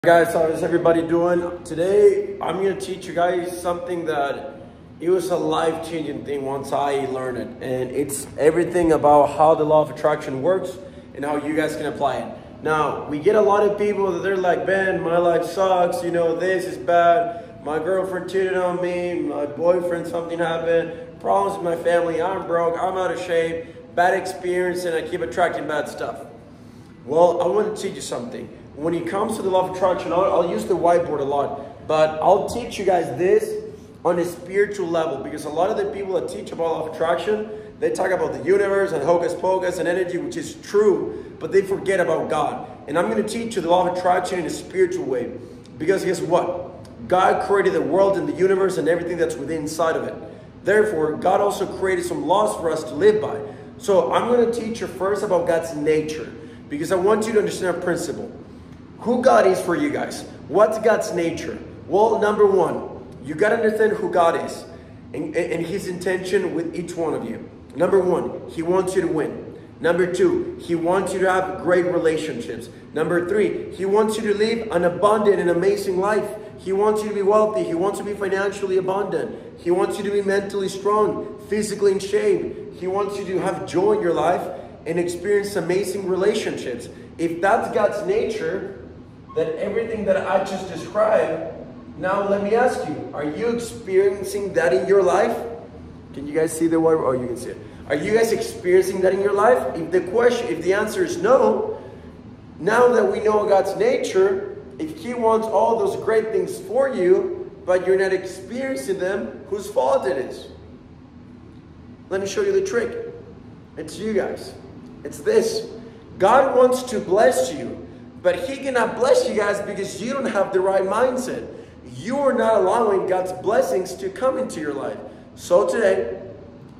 Guys, how is everybody doing? Today, I'm going to teach you guys something that it was a life-changing thing once I learned it. And it's everything about how the law of attraction works and how you guys can apply it. Now, we get a lot of people that they're like, Ben, my life sucks. You know, this is bad. My girlfriend cheated on me. My boyfriend, something happened. Problems with my family. I'm broke. I'm out of shape. Bad experience, and I keep attracting bad stuff. Well, I want to teach you something. When it comes to the law of attraction, I'll use the whiteboard a lot, but I'll teach you guys this on a spiritual level, because a lot of the people that teach about law of attraction, they talk about the universe and hocus pocus and energy, which is true, but they forget about God. And I'm going to teach you the law of attraction in a spiritual way, because guess what? God created the world and the universe and everything that's within inside of it. Therefore, God also created some laws for us to live by. So I'm going to teach you first about God's nature, because I want you to understand a principle. Who God is for you guys. What's God's nature? Well, number one, you got to understand who God is and his intention with each one of you. Number one, he wants you to win. Number two, he wants you to have great relationships. Number three, he wants you to live an abundant and amazing life. He wants you to be wealthy. He wants you to be financially abundant. He wants you to be mentally strong, physically in shape. He wants you to have joy in your life and experience amazing relationships. If that's God's nature, then everything that I just described, now let me ask you, are you experiencing that in your life? Can you guys see the word? Oh, you can see it. Are you guys experiencing that in your life? If the answer is no, now that we know God's nature, if he wants all those great things for you, but you're not experiencing them, whose fault it is? Let me show you the trick. It's you guys. It's this. God wants to bless you, but he cannot bless you guys because you don't have the right mindset. You are not allowing God's blessings to come into your life. So today,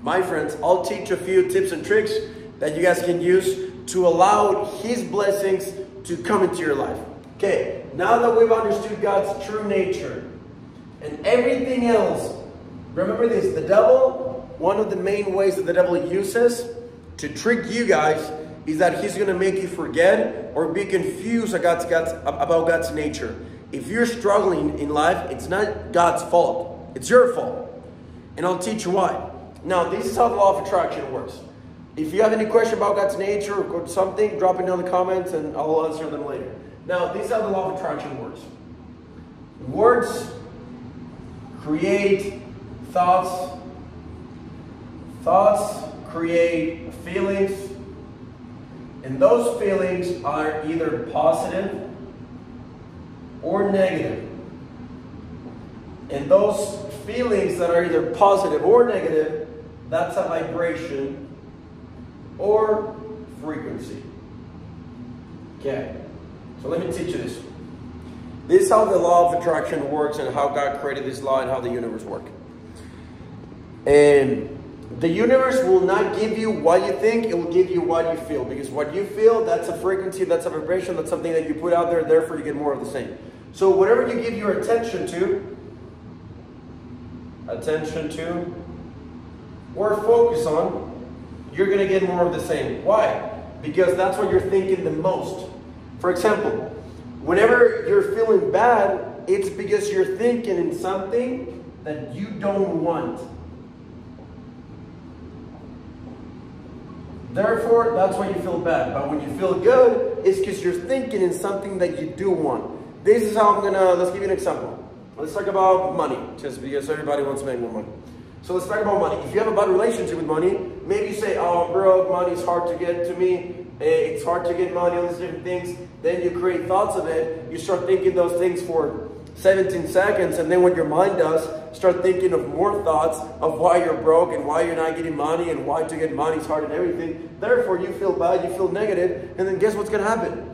my friends, I'll teach a few tips and tricks that you guys can use to allow his blessings to come into your life. Okay, now that we've understood God's true nature and everything else, remember this, the devil, one of the main ways that the devil uses to trick you guys is that he's going to make you forget or be confused about God's nature. If you're struggling in life, it's not God's fault. It's your fault. And I'll teach you why. Now, this is how the law of attraction works. If you have any question about God's nature or something, drop it down in the comments and I'll answer them later. Now, this is how the law of attraction works. Words create thoughts. Thoughts create feelings. And those feelings are either positive or negative. And those feelings that are either positive or negative, that's a vibration or frequency. Okay, so let me teach you this. This is how the law of attraction works and how God created this law and how the universe works. And the universe will not give you what you think, it will give you what you feel. Because what you feel, that's a frequency, that's a vibration, that's something that you put out there, therefore you get more of the same. So whatever you give your attention to, or focus on, you're going to get more of the same. Why? Because that's what you're thinking the most. For example, whenever you're feeling bad, it's because you're thinking in something that you don't want. Therefore, that's why you feel bad. But when you feel good, it's because you're thinking in something that you do want. This is how let's give you an example. Let's talk about money, just because everybody wants to make more money. So let's talk about money. If you have a bad relationship with money, maybe you say, oh, I'm broke, money's hard to get to me. It's hard to get money, all these different things. Then you create thoughts of it. You start thinking those things for 17 seconds, and then what your mind does, start thinking of more thoughts of why you're broke and why you're not getting money and why to get money is hard and everything. Therefore, you feel bad, you feel negative, and then guess what's going to happen?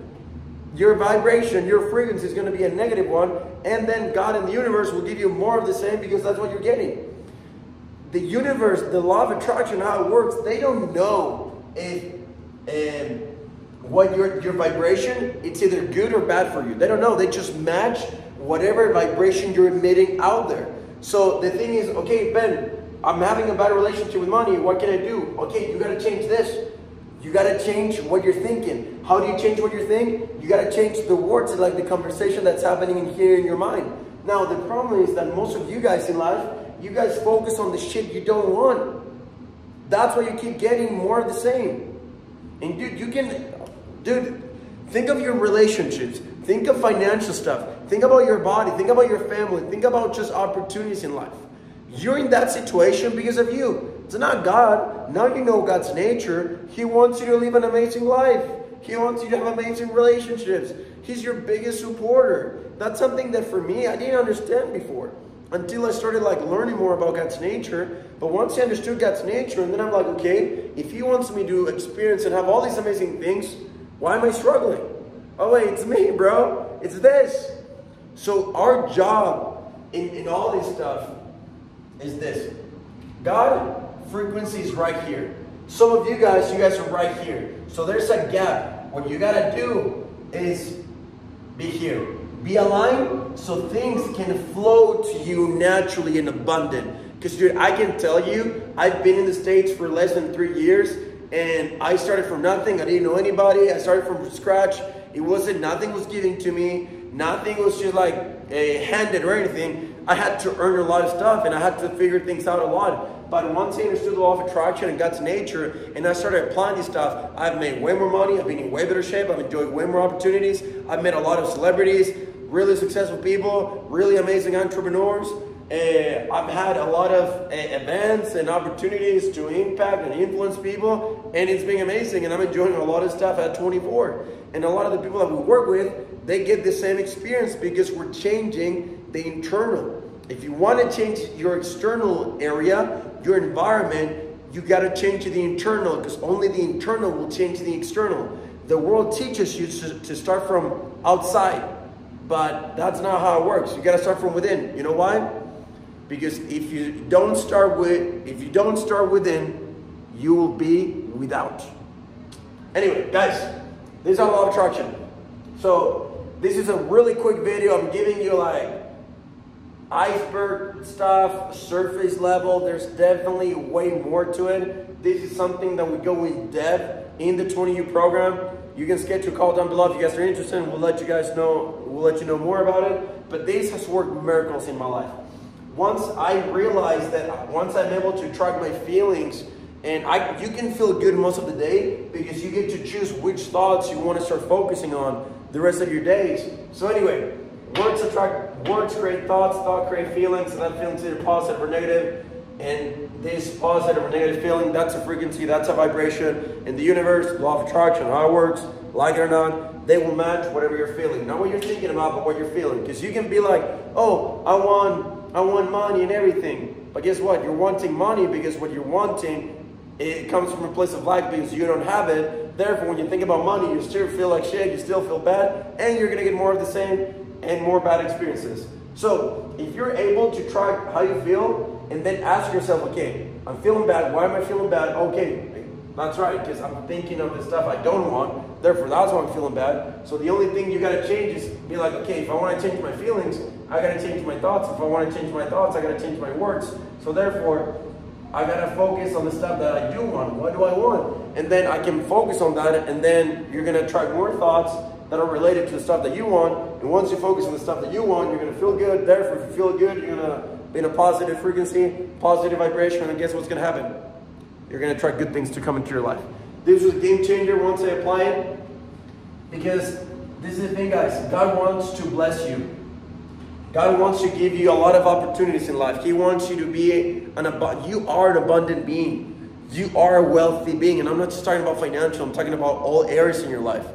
Your vibration, your frequency is going to be a negative one, and then God and the universe will give you more of the same because that's what you're getting. The universe, the law of attraction, how it works, they don't know if what your vibration, it's either good or bad for you. They don't know. They just match whatever vibration you're emitting out there. So the thing is, okay, Ben, I'm having a bad relationship with money. What can I do? Okay, you got to change this. You gotta change what you're thinking. How do you change what you're thinking? You gotta change the words, like the conversation that's happening in here in your mind. Now, the problem is that most of you guys in life, you guys focus on the shit you don't want. That's why you keep getting more of the same. And dude, think of your relationships. Think of financial stuff. Think about your body. Think about your family. Think about just opportunities in life. You're in that situation because of you. It's not God. Now you know God's nature. He wants you to live an amazing life. He wants you to have amazing relationships. He's your biggest supporter. That's something that for me, I didn't understand before. Until I started learning more about God's nature. But once I understood God's nature, and then I'm like, okay, if He wants me to experience and have all these amazing things, why am I struggling? Oh wait, it's me, bro. It's this. So our job in all this stuff is this. God, frequency is right here. Some of you guys are right here. So there's a gap. What you gotta do is be here. Be aligned so things can flow to you naturally and abundant. Because dude, I can tell you, I've been in the States for less than 3 years, and I started from nothing. I didn't know anybody. I started from scratch. It wasn't, nothing was given to me. Nothing was just handed or anything. I had to earn a lot of stuff, and I had to figure things out a lot. But once I understood the law of attraction and God's nature, and I started applying this stuff, I've made way more money. I've been in way better shape. I've enjoyed way more opportunities. I've met a lot of celebrities, really successful people, really amazing entrepreneurs. I've had a lot of events and opportunities to impact and influence people, and it's been amazing. And I'm enjoying a lot of stuff at 24. And a lot of the people that we work with, they get the same experience because we're changing the internal. If you want to change your external area, your environment, you got to change the internal, because only the internal will change the external. The world teaches you to start from outside, but that's not how it works. You got to start from within. You know why? Because if you don't start within, you will be without. Anyway, guys, this is our law of attraction. So this is a really quick video. I'm giving you iceberg stuff, surface level. There's definitely way more to it. This is something that we go in depth in the 20U program. You can schedule a call down below if you guys are interested, and we'll let you guys know. We'll let you know more about it. But this has worked miracles in my life. Once I realized that, once I'm able to track my feelings, and you can feel good most of the day because you get to choose which thoughts you want to start focusing on the rest of your days. So anyway, words attract words, create thoughts, thought create feelings, and that feeling's either positive or negative. And this positive or negative feeling, that's a frequency, that's a vibration in the universe, law of attraction, how it works, like it or not, they will match whatever you're feeling. Not what you're thinking about, but what you're feeling. Because you can be like, oh, I want money and everything. But guess what? You're wanting money because what you're wanting, it comes from a place of lack because you don't have it. Therefore, when you think about money, you still feel like shit, you still feel bad, and you're going to get more of the same and more bad experiences. So if you're able to track how you feel and then ask yourself, okay, I'm feeling bad. Why am I feeling bad? Okay, that's right, because I'm thinking of the stuff I don't want. Therefore, that's why I'm feeling bad. So the only thing you got to change is be like, okay, if I want to change my feelings, I got to change my thoughts. If I want to change my thoughts, I got to change my words. So therefore, I got to focus on the stuff that I do want. What do I want? And then I can focus on that, and then you're going to attract more thoughts that are related to the stuff that you want. And once you focus on the stuff that you want, you're going to feel good. Therefore, if you feel good, you're going to be in a positive frequency, positive vibration, and guess what's going to happen? You're going to attract good things to come into your life. This was a game changer once I apply it, because this is the thing, guys. God wants to bless you. God wants to give you a lot of opportunities in life. He wants you to be you are an abundant being. You are a wealthy being. And I'm not just talking about financial. I'm talking about all areas in your life.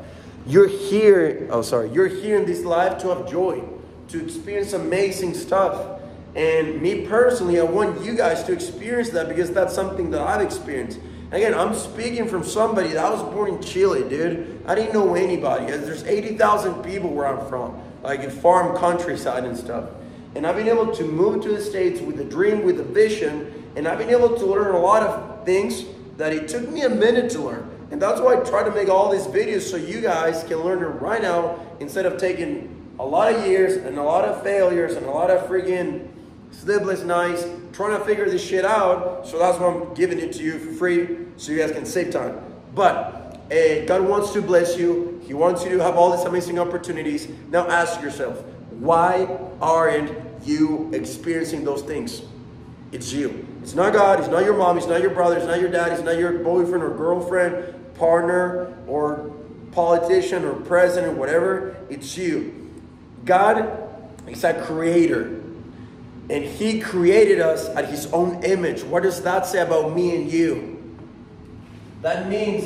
You're here in this life to have joy, to experience amazing stuff. And me personally, I want you guys to experience that because that's something that I've experienced. Again, I'm speaking from somebody that I was born in Chile, dude. I didn't know anybody. There's 80,000 people where I'm from, like in farm countryside and stuff. And I've been able to move to the States with a dream, with a vision, and I've been able to learn a lot of things that it took me a minute to learn. And that's why I try to make all these videos so you guys can learn it right now instead of taking a lot of years and a lot of failures and a lot of freaking sleepless nights trying to figure this shit out. So that's why I'm giving it to you for free so you guys can save time. But God wants to bless you. He wants you to have all these amazing opportunities. Now ask yourself, why aren't you experiencing those things? It's you. It's not God. It's not your mom. It's not your brother. It's not your dad. It's not your boyfriend or girlfriend, partner, or politician or president, whatever. It's you. God is a creator. And he created us at his own image. What does that say about me and you? That means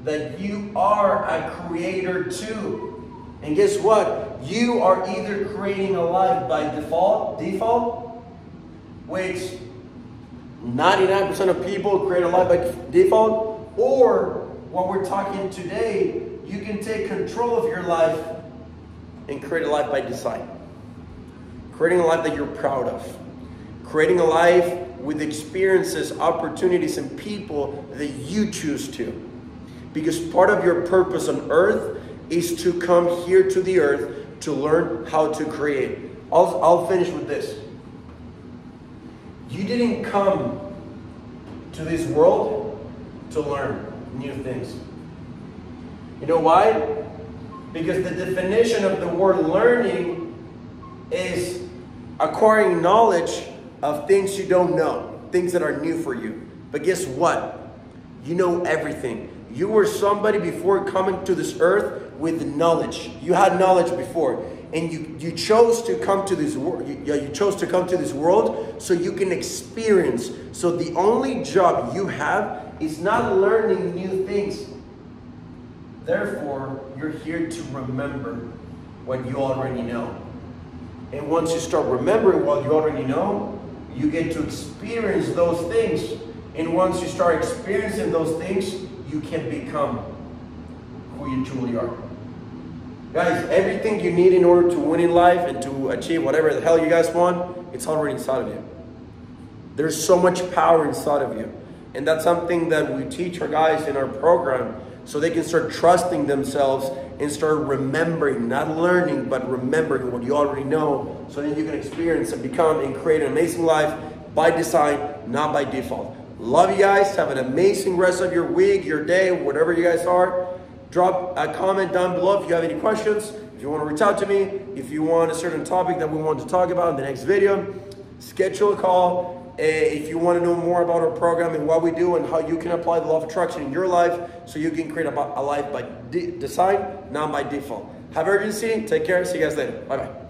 that you are a creator too. And guess what? You are either creating a life by default, which 99% of people create a life by default, or what we're talking today, you can take control of your life and create a life by design. Creating a life that you're proud of. Creating a life with experiences, opportunities, and people that you choose to. Because part of your purpose on earth is to come here to the earth to learn how to create. I'll finish with this. You didn't come to this world to learn new things. You know why? Because the definition of the word learning is acquiring knowledge of things you don't know, things that are new for you. But guess what? You know everything. You were somebody before coming to this earth with knowledge. You had knowledge before, and you chose to come to this world. You chose to come to this world so you can experience. So the only job you have is not learning new things. Therefore, you're here to remember what you already know. And once you start remembering what you already know, you get to experience those things. And once you start experiencing those things, you can become who you truly are. Guys, everything you need in order to win in life and to achieve whatever the hell you guys want, it's already inside of you. There's so much power inside of you. And that's something that we teach our guys in our program so they can start trusting themselves and start remembering, not learning, but remembering what you already know, so then you can experience and become and create an amazing life by design, not by default. Love you guys. Have an amazing rest of your week, your day, whatever you guys are. Drop a comment down below if you have any questions. If you want to reach out to me, if you want a certain topic that we want to talk about in the next video, schedule a call. If you want to know more about our program and what we do and how you can apply the law of attraction in your life so you can create a life by design, not by default. Have urgency. Take care. See you guys later. Bye-bye.